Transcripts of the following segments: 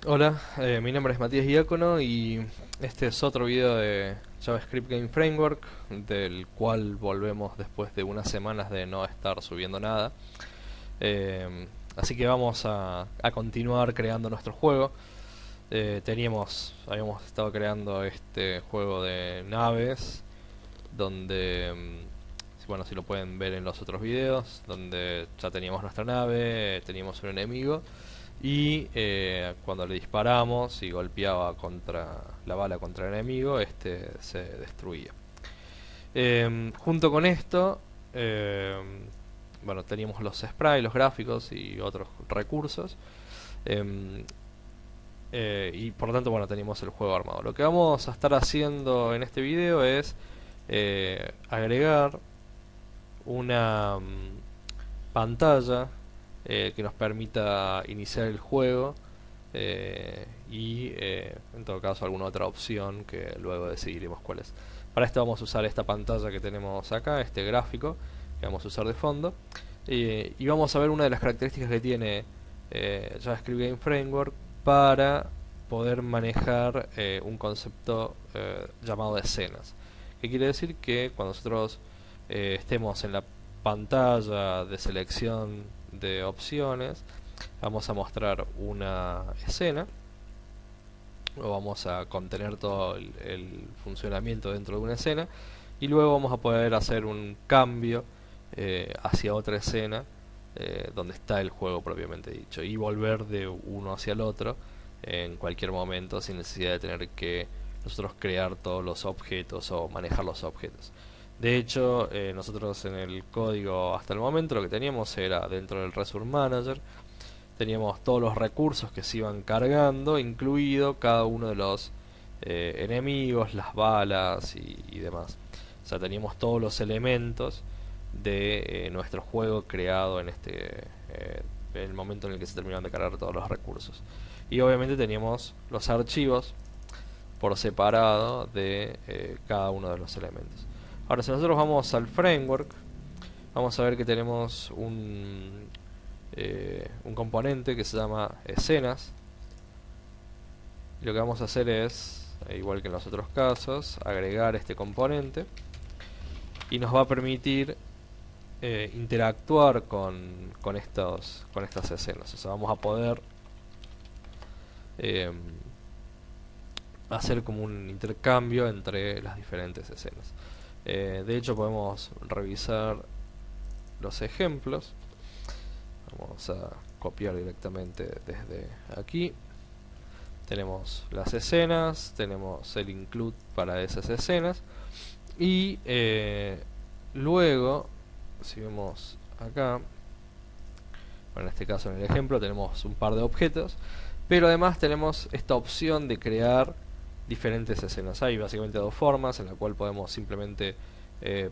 Hola, mi nombre es Matías Diácono y este es otro video de JavaScript Game Framework, del cual volvemos después de unas semanas de no estar subiendo nada. Así que vamos a continuar creando nuestro juego. Habíamos estado creando este juego de naves, donde, bueno, si lo pueden ver en los otros videos, donde ya teníamos nuestra nave, teníamos un enemigo y cuando le disparamos y golpeaba contra la bala contra el enemigo, este se destruía. Junto con esto, eh, bueno, teníamos los sprites, los gráficos y otros recursos. eh, y por lo tanto, bueno, teníamos el juego armado. Lo que vamos a estar haciendo en este video es agregar una pantalla que nos permita iniciar el juego en todo caso alguna otra opción que luego decidiremos cuál es. Para esto vamos a usar esta pantalla que tenemos acá, este gráfico que vamos a usar de fondo, y vamos a ver una de las características que tiene JavaScript Game Framework para poder manejar un concepto llamado escenas. ¿Qué quiere decir? Que cuando nosotros estemos en la pantalla de selección de opciones, vamos a mostrar una escena o vamos a contener todo el funcionamiento dentro de una escena, y luego vamos a poder hacer un cambio hacia otra escena donde está el juego propiamente dicho, y volver de uno hacia el otro en cualquier momento sin necesidad de tener que nosotros crear todos los objetos o manejar los objetos. De hecho, nosotros en el código hasta el momento lo que teníamos era dentro del Resource Manager, teníamos todos los recursos que se iban cargando, incluido cada uno de los enemigos, las balas y demás. O sea, teníamos todos los elementos de nuestro juego creado en el momento en el que se terminaron de cargar todos los recursos. Y obviamente teníamos los archivos por separado de cada uno de los elementos. Ahora, si nosotros vamos al framework, vamos a ver que tenemos un componente que se llama escenas. Y lo que vamos a hacer es, igual que en los otros casos, agregar este componente, y nos va a permitir interactuar con estas escenas. O sea, vamos a poder eh, hacer como un intercambio entre las diferentes escenas. De hecho, podemos revisar los ejemplos. Vamos a copiar directamente desde aquí. Tenemos las escenas, tenemos el include para esas escenas, y luego, si vemos acá, bueno, en este caso en el ejemplo tenemos un par de objetos, pero además tenemos esta opción de crear diferentes escenas. Hay básicamente dos formas en la cual podemos simplemente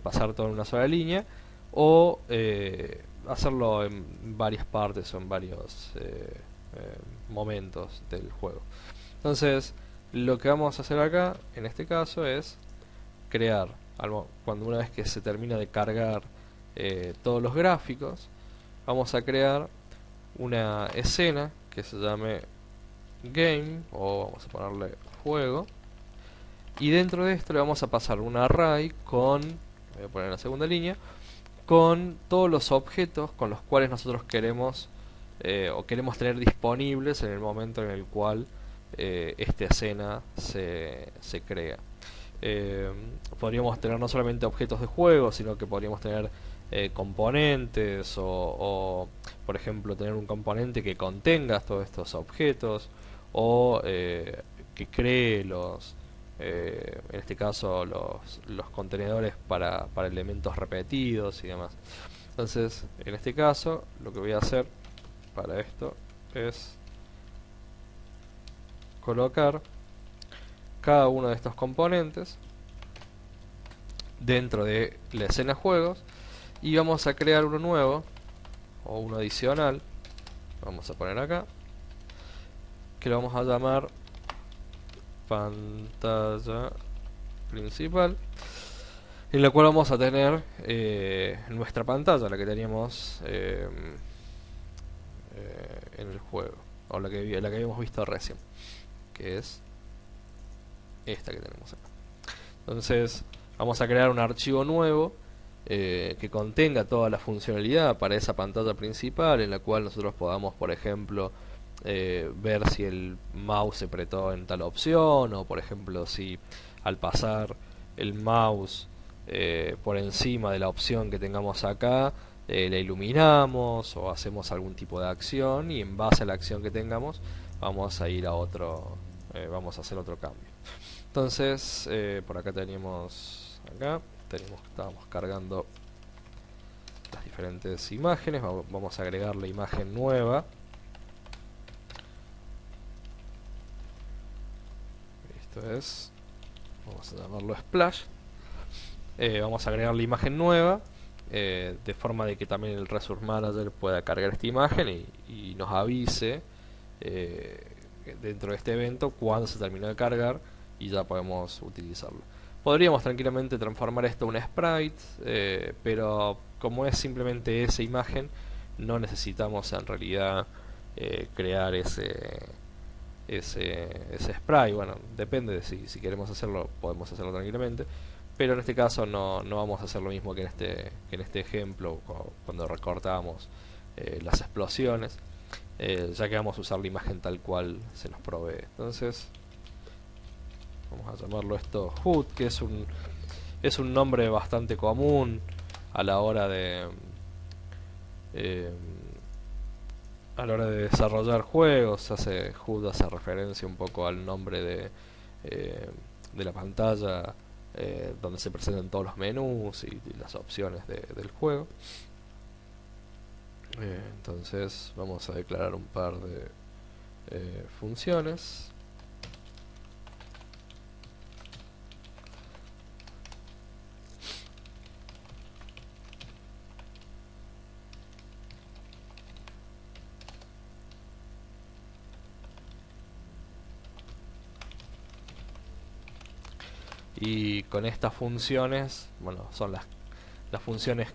pasar todo en una sola línea, o hacerlo en varias partes o en varios momentos del juego. Entonces, lo que vamos a hacer acá, en este caso, es crear, cuando una vez que se termina de cargar todos los gráficos, vamos a crear una escena que se llame game, o vamos a ponerle juego, y dentro de esto le vamos a pasar un array con, voy a poner en la segunda línea, con todos los objetos con los cuales nosotros queremos o queremos tener disponibles en el momento en el cual esta escena se crea. Podríamos tener no solamente objetos de juego, sino que podríamos tener componentes, o por ejemplo tener un componente que contenga todos estos objetos, o que cree en este caso los contenedores para elementos repetidos y demás. Entonces, en este caso, lo que voy a hacer para esto es colocar cada uno de estos componentes dentro de la escena juegos, y vamos a crear uno nuevo o uno adicional. Vamos a poner acá, que lo vamos a llamar pantalla principal, en la cual vamos a tener nuestra pantalla, la que teníamos en el juego. o la que habíamos visto recién, que es esta que tenemos acá. Entonces vamos a crear un archivo nuevo que contenga toda la funcionalidad para esa pantalla principal, en la cual nosotros podamos, por ejemplo, ver si el mouse se apretó en tal opción, o por ejemplo si al pasar el mouse por encima de la opción que tengamos acá la iluminamos o hacemos algún tipo de acción, y en base a la acción que tengamos vamos a ir a otro, vamos a hacer otro cambio. Entonces por acá estábamos cargando las diferentes imágenes. Vamos a agregar la imagen nueva. Esto es, vamos a llamarlo Splash. Vamos a agregar la imagen nueva de forma de que también el Resource Manager pueda cargar esta imagen y nos avise dentro de este evento cuando se terminó de cargar, y ya podemos utilizarlo. Podríamos tranquilamente transformar esto en un sprite, pero como es simplemente esa imagen, no necesitamos en realidad crear ese sprite. Bueno, depende de si queremos hacerlo, podemos hacerlo tranquilamente, pero en este caso no vamos a hacer lo mismo que en este ejemplo cuando recortamos las explosiones, ya que vamos a usar la imagen tal cual se nos provee. Entonces vamos a llamarlo esto HUD, que es un nombre bastante común a la hora de desarrollar juegos. HUD hace referencia un poco al nombre de la pantalla donde se presentan todos los menús y las opciones del juego. Entonces vamos a declarar un par de funciones. Y con estas funciones, bueno, son las funciones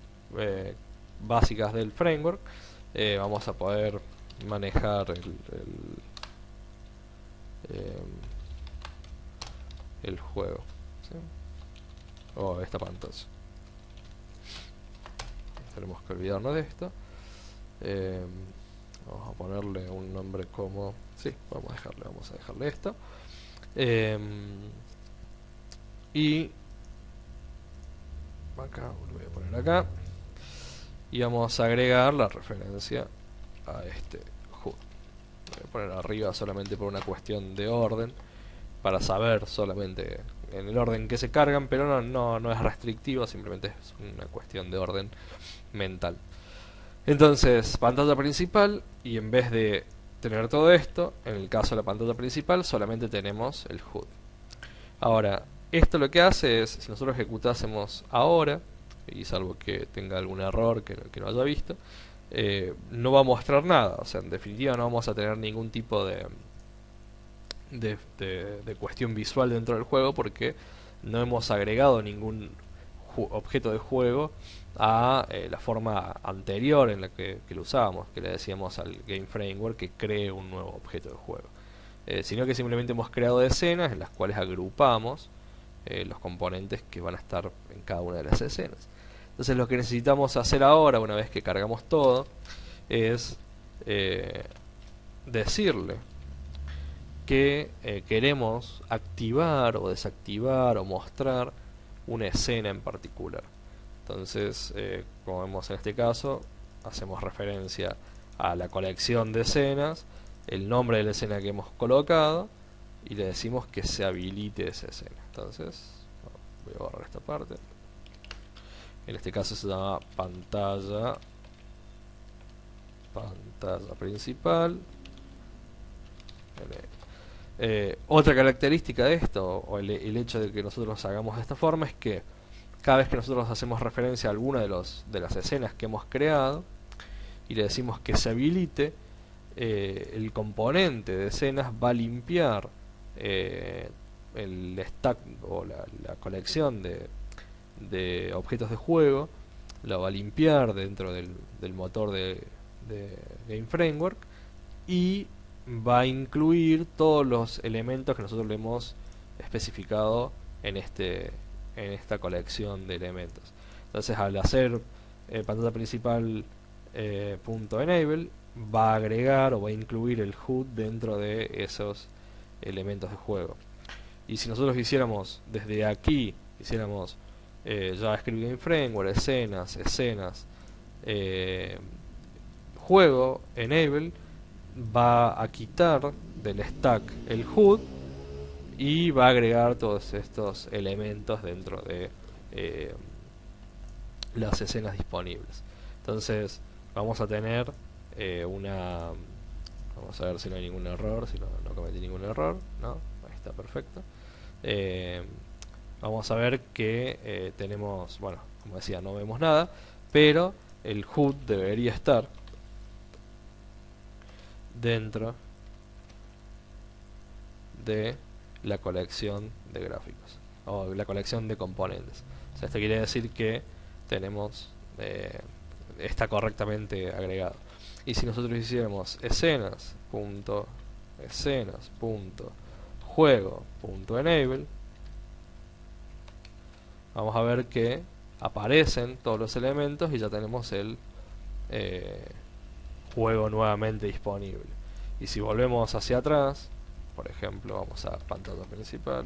básicas del framework, vamos a poder manejar el juego, ¿sí? O esta pantalla. Tenemos que olvidarnos de esto. Vamos a ponerle un nombre como... Sí, vamos a dejarle esto. Y acá, lo voy a poner acá, y vamos a agregar la referencia a este HUD. Lo voy a poner arriba solamente por una cuestión de orden, para saber solamente en el orden que se cargan, pero no es restrictivo, simplemente es una cuestión de orden mental. Entonces, pantalla principal, y en vez de tener todo esto, en el caso de la pantalla principal solamente tenemos el HUD. Ahora, esto lo que hace es, si nosotros ejecutásemos ahora, y salvo que tenga algún error que no haya visto, no va a mostrar nada. O sea, en definitiva no vamos a tener ningún tipo de cuestión visual dentro del juego, porque no hemos agregado ningún objeto de juego a la forma anterior en la que lo usábamos, que le decíamos al Game Framework que cree un nuevo objeto de juego, sino que simplemente hemos creado escenas en las cuales agrupamos los componentes que van a estar en cada una de las escenas. Entonces lo que necesitamos hacer ahora, una vez que cargamos todo, es decirle que queremos activar o desactivar o mostrar una escena en particular. Entonces, como vemos en este caso, hacemos referencia a la colección de escenas, el nombre de la escena que hemos colocado, y le decimos que se habilite esa escena. Entonces, voy a borrar esta parte. En este caso se llama pantalla principal. Otra característica de esto, o el hecho de que nosotros hagamos de esta forma, es que cada vez que nosotros hacemos referencia a alguna de las escenas que hemos creado y le decimos que se habilite, el componente de escenas va a limpiar el stack o la colección de objetos de juego, lo va a limpiar dentro del motor de Game Framework, y va a incluir todos los elementos que nosotros le hemos especificado en esta colección de elementos. Entonces, al hacer pantalla principal .enable, va a agregar o va a incluir el HUD dentro de esos elementos de juego. Y si nosotros hiciéramos desde aquí, hiciéramos JavaScript Game Framework, escenas, juego, enable, va a quitar del stack el HUD y va a agregar todos estos elementos dentro de las escenas disponibles. Entonces vamos a tener vamos a ver si no hay ningún error, si no cometí ningún error, ¿no? Ahí está, perfecto. Vamos a ver que tenemos, bueno, como decía, no vemos nada, pero el HUD debería estar dentro de la colección de gráficos o la colección de componentes. O sea, esto quiere decir que tenemos está correctamente agregado. Y si nosotros hiciéramos escenas.juego.enable, vamos a ver que aparecen todos los elementos y ya tenemos el juego nuevamente disponible. Y si volvemos hacia atrás, por ejemplo, vamos a pantalla principal,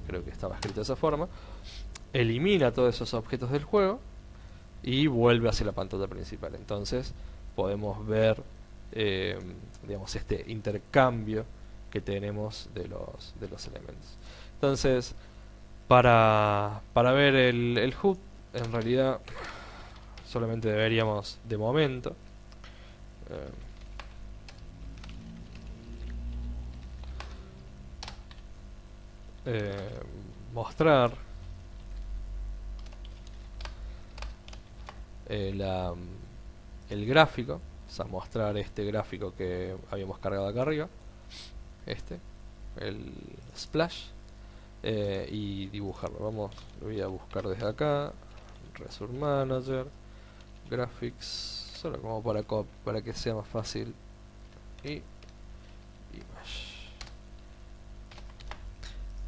creo que estaba escrito de esa forma, elimina todos esos objetos del juego y vuelve hacia la pantalla principal. Entonces podemos ver digamos, este intercambio que tenemos de los elementos. Entonces, para ver el HUD, en realidad solamente deberíamos de momento mostrar el gráfico, o sea, mostrar este gráfico que habíamos cargado acá arriba, el splash, y dibujarlo. Lo voy a buscar desde acá, Resource Manager, Graphics, solo como para que sea más fácil, y Image.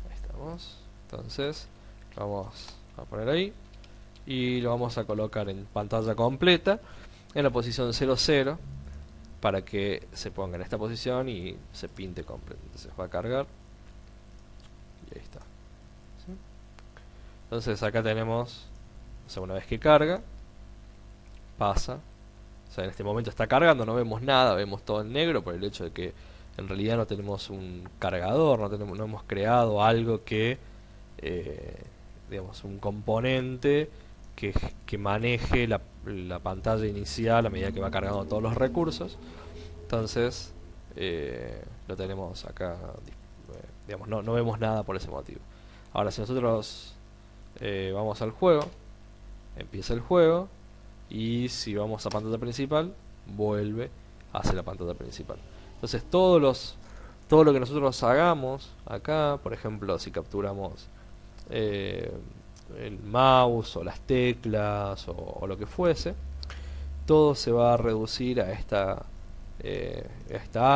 Ahí estamos. Entonces vamos a poner ahí y lo vamos a colocar en pantalla completa en la posición 00 para que se ponga en esta posición y se pinte completo. Entonces va a cargar y ahí está. ¿Sí? Entonces acá tenemos, o sea, una vez que carga, pasa, o sea, en este momento está cargando, no vemos nada, vemos todo en negro por el hecho de que en realidad no tenemos un cargador, no hemos creado algo que digamos, un componente que maneje la pantalla inicial a medida que va cargando todos los recursos. Entonces lo tenemos acá, digamos, no vemos nada por ese motivo. Ahora, si nosotros vamos al juego, empieza el juego, y si vamos a pantalla principal, vuelve hacia la pantalla principal. Entonces todo lo que nosotros hagamos acá, por ejemplo, si capturamos el mouse o las teclas o lo que fuese, todo se va a reducir a esta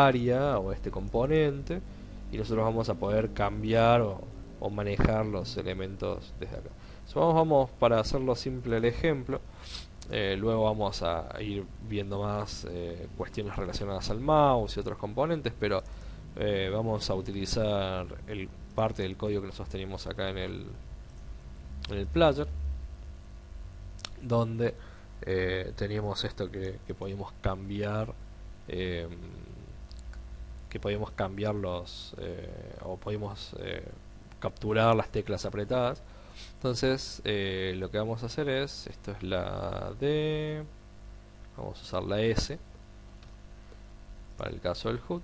área o este componente, y nosotros vamos a poder cambiar o manejar los elementos desde acá. Vamos para hacerlo simple el ejemplo. Luego vamos a ir viendo más cuestiones relacionadas al mouse y otros componentes, pero vamos a utilizar parte del código que nosotros tenemos acá en el player, donde teníamos esto que podíamos cambiar, o podíamos capturar las teclas apretadas. Entonces lo que vamos a hacer es, esto es la D, vamos a usar la S para el caso del HUD.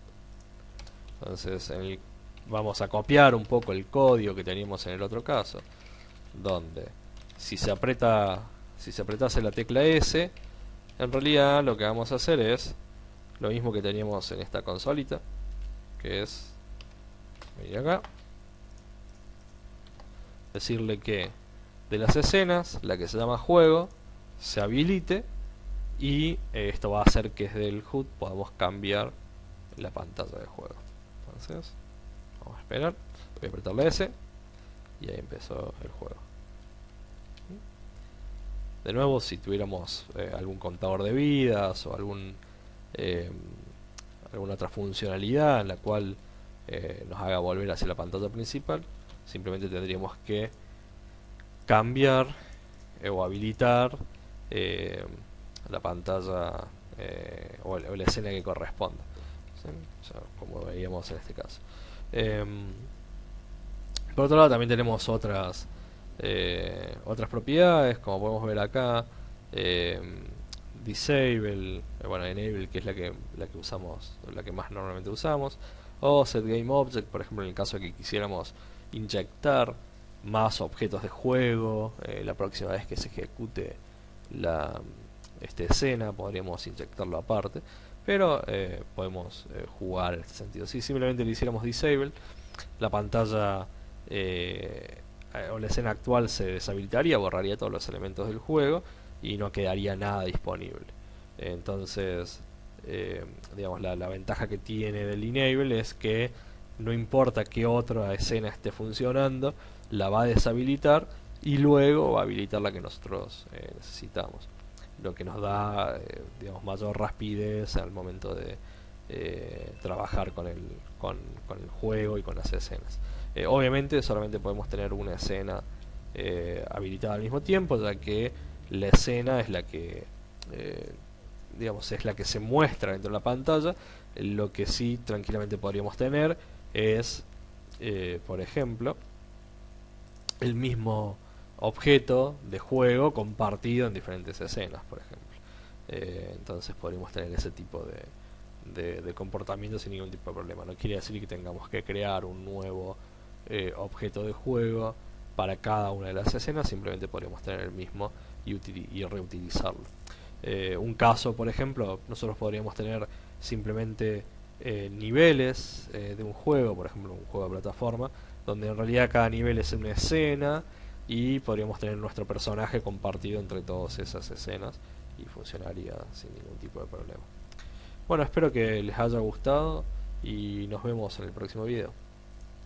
Entonces vamos a copiar un poco el código que teníamos en el otro caso, donde si se apretase la tecla S, en realidad lo que vamos a hacer es lo mismo que teníamos en esta consolita, que es venir acá, decirle que de las escenas, la que se llama juego se habilite y esto va a hacer que desde el HUD podamos cambiar la pantalla de juego. Entonces vamos a esperar, voy a apretar la S y ahí empezó el juego. De nuevo, si tuviéramos algún contador de vidas o alguna otra funcionalidad en la cual nos haga volver hacia la pantalla principal, simplemente tendríamos que cambiar o habilitar la pantalla o la escena que corresponda, ¿sí? O sea, como veíamos en este caso. Por otro lado, también tenemos otras propiedades, como podemos ver acá. Disable, bueno, enable, que es la que usamos, la que más normalmente usamos, o set game object, por ejemplo, en el caso de que quisiéramos inyectar más objetos de juego la próxima vez que se ejecute esta escena, podríamos inyectarlo aparte, pero podemos jugar en este sentido. Si simplemente le hiciéramos disable, la pantalla o la escena actual se deshabilitaría, borraría todos los elementos del juego y no quedaría nada disponible. Entonces, digamos, la ventaja que tiene del enable es que no importa qué otra escena esté funcionando, la va a deshabilitar y luego va a habilitar la que nosotros necesitamos, lo que nos da digamos, mayor rapidez al momento de trabajar con el juego y con las escenas. Obviamente solamente podemos tener una escena habilitada al mismo tiempo, ya que la escena es la que digamos, es la que se muestra dentro de la pantalla. Lo que sí tranquilamente podríamos tener es por ejemplo el mismo objeto de juego compartido en diferentes escenas, por ejemplo. Entonces podríamos tener ese tipo de comportamiento sin ningún tipo de problema. No quiere decir que tengamos que crear un nuevo objeto de juego para cada una de las escenas, simplemente podríamos tener el mismo y reutilizarlo. Un caso, por ejemplo, nosotros podríamos tener simplemente niveles de un juego, por ejemplo un juego de plataforma, donde en realidad cada nivel es una escena y podríamos tener nuestro personaje compartido entre todas esas escenas y funcionaría sin ningún tipo de problema. Bueno, espero que les haya gustado y nos vemos en el próximo video.